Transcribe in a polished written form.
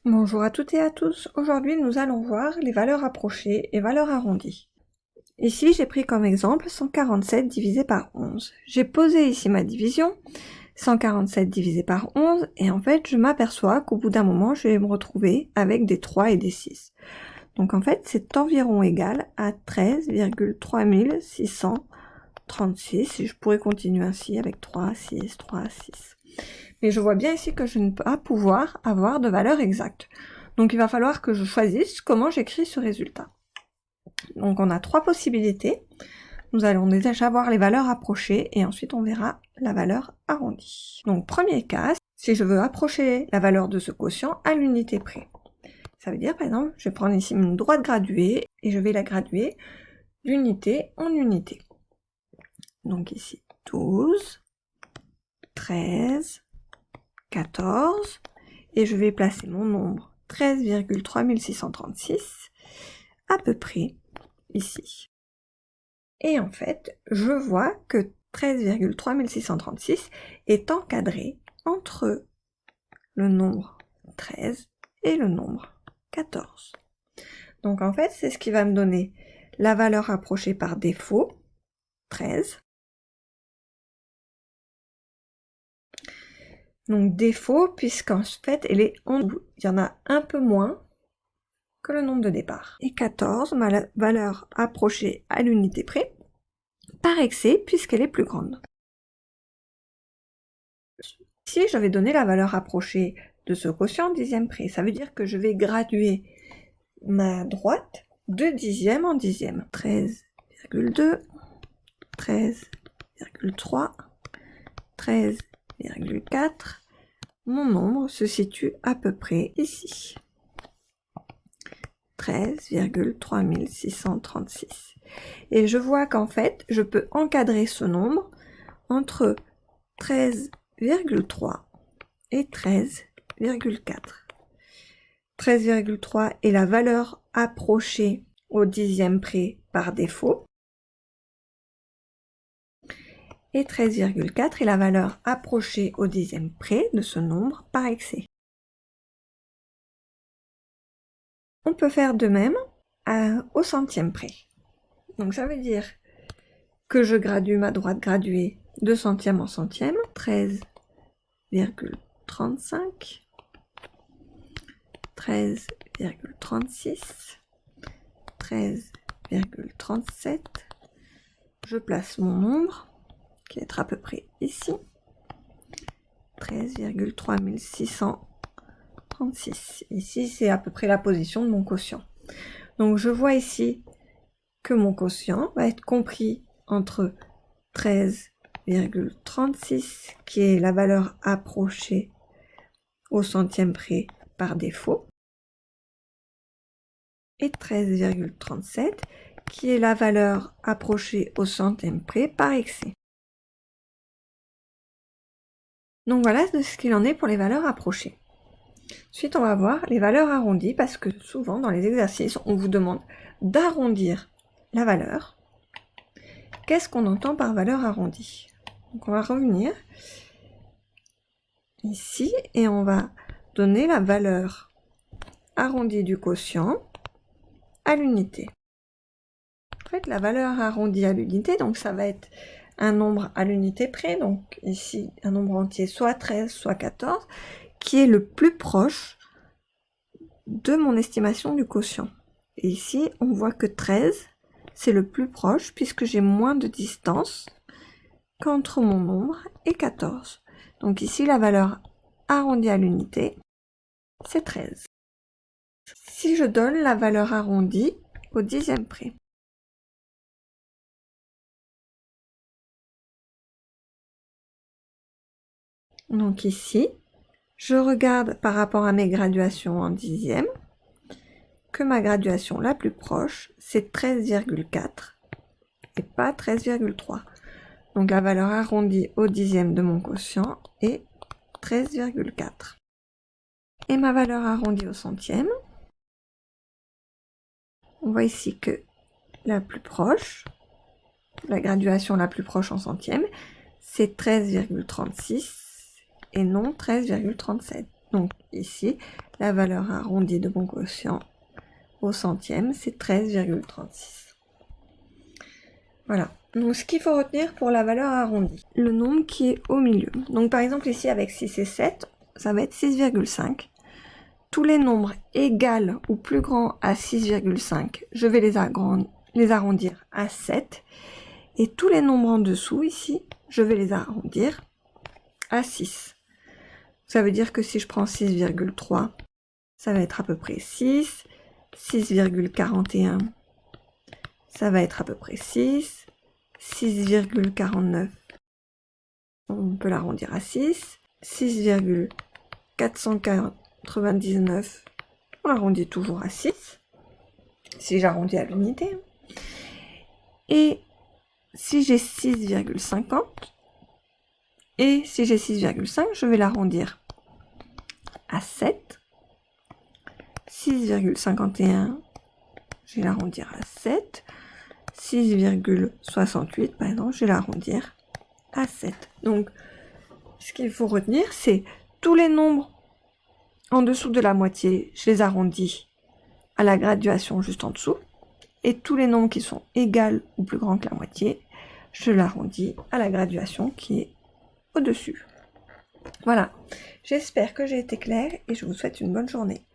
Bonjour à toutes et à tous, aujourd'hui nous allons voir les valeurs approchées et valeurs arrondies. Ici j'ai pris comme exemple 147 divisé par 11. J'ai posé ici ma division, 147 divisé par 11, et en fait je m'aperçois qu'au bout d'un moment je vais me retrouver avec des 3 et des 6. Donc en fait c'est environ égal à 13,3636, et je pourrais continuer ainsi avec 3, 6, 3, 6. Mais je vois bien ici que je ne peux pas pouvoir avoir de valeur exacte. Donc il va falloir que je choisisse comment j'écris ce résultat. Donc on a trois possibilités. Nous allons déjà voir les valeurs approchées et ensuite on verra la valeur arrondie. Donc premier cas, si je veux approcher la valeur de ce quotient à l'unité près. Ça veut dire par exemple, je vais prendre ici une droite graduée et je vais la graduer d'unité en unité. Donc ici 12, 13, 14, et je vais placer mon nombre 13,3636 à peu près ici. Et en fait, je vois que 13,3636 est encadré entre le nombre 13 et le nombre 14. Donc en fait, c'est ce qui va me donner la valeur approchée par défaut, 13. Donc défaut, puisqu'en fait, elle est en dessous. Il y en a un peu moins que le nombre de départ. Et 14, ma valeur approchée à l'unité près, par excès, puisqu'elle est plus grande. Ici, je vais donner la valeur approchée de ce quotient dixième près. Ça veut dire que je vais graduer ma droite de dixième en dixième. 13,2, 13,3, 13,4. Mon nombre se situe à peu près ici. 13,3636. Et je vois qu'en fait, je peux encadrer ce nombre entre 13,3 et 13,4. 13,3 est la valeur approchée au dixième près par défaut. Et 13,4 est la valeur approchée au dixième près de ce nombre par excès. On peut faire de même au centième près. Donc ça veut dire que je gradue ma droite graduée de centième en centième, 13,35, 13,36, 13,37. Je place mon nombre, qui va être à peu près ici, 13,3636. Ici, c'est à peu près la position de mon quotient. Donc je vois ici que mon quotient va être compris entre 13,36, qui est la valeur approchée au centième près par défaut, et 13,37, qui est la valeur approchée au centième près par excès. Donc voilà de ce qu'il en est pour les valeurs approchées. Ensuite, on va voir les valeurs arrondies, parce que souvent dans les exercices, on vous demande d'arrondir la valeur. Qu'est-ce qu'on entend par valeur arrondie? Donc on va revenir ici et on va donner la valeur arrondie du quotient à l'unité. En fait, la valeur arrondie à l'unité, donc ça va être un nombre à l'unité près, donc ici un nombre entier, soit 13, soit 14, qui est le plus proche de mon estimation du quotient. Et ici, on voit que 13, c'est le plus proche puisque j'ai moins de distance qu'entre mon nombre et 14. Donc ici, la valeur arrondie à l'unité, c'est 13. Si je donne la valeur arrondie au dixième près, donc ici, je regarde par rapport à mes graduations en dixième, que ma graduation la plus proche, c'est 13,4 et pas 13,3. Donc la valeur arrondie au dixième de mon quotient est 13,4. Et ma valeur arrondie au centième, on voit ici que la plus proche, la graduation la plus proche en centième, c'est 13,36 et non 13,37. Donc ici, la valeur arrondie de mon quotient au centième, c'est 13,36. Voilà. Donc ce qu'il faut retenir pour la valeur arrondie, le nombre qui est au milieu. Donc par exemple ici avec 6 et 7, ça va être 6,5. Tous les nombres égaux ou plus grands à 6,5, je vais les arrondir à 7. Et tous les nombres en dessous ici, je vais les arrondir à 6. Ça veut dire que si je prends 6,3, ça va être à peu près 6. 6,41, ça va être à peu près 6. 6,49, on peut l'arrondir à 6. 6,499, on l'arrondit toujours à 6, si j'arrondis à l'unité. Et si j'ai 6,50, et si j'ai 6,5, je vais l'arrondir à 7. 6,51, je vais l'arrondir à 7. 6,68, par exemple, je vais l'arrondir à 7. Donc, ce qu'il faut retenir, c'est tous les nombres en dessous de la moitié, je les arrondis à la graduation juste en dessous. Et tous les nombres qui sont égaux ou plus grands que la moitié, je l'arrondis à la graduation qui est au-dessus. Voilà, j'espère que j'ai été claire et je vous souhaite une bonne journée.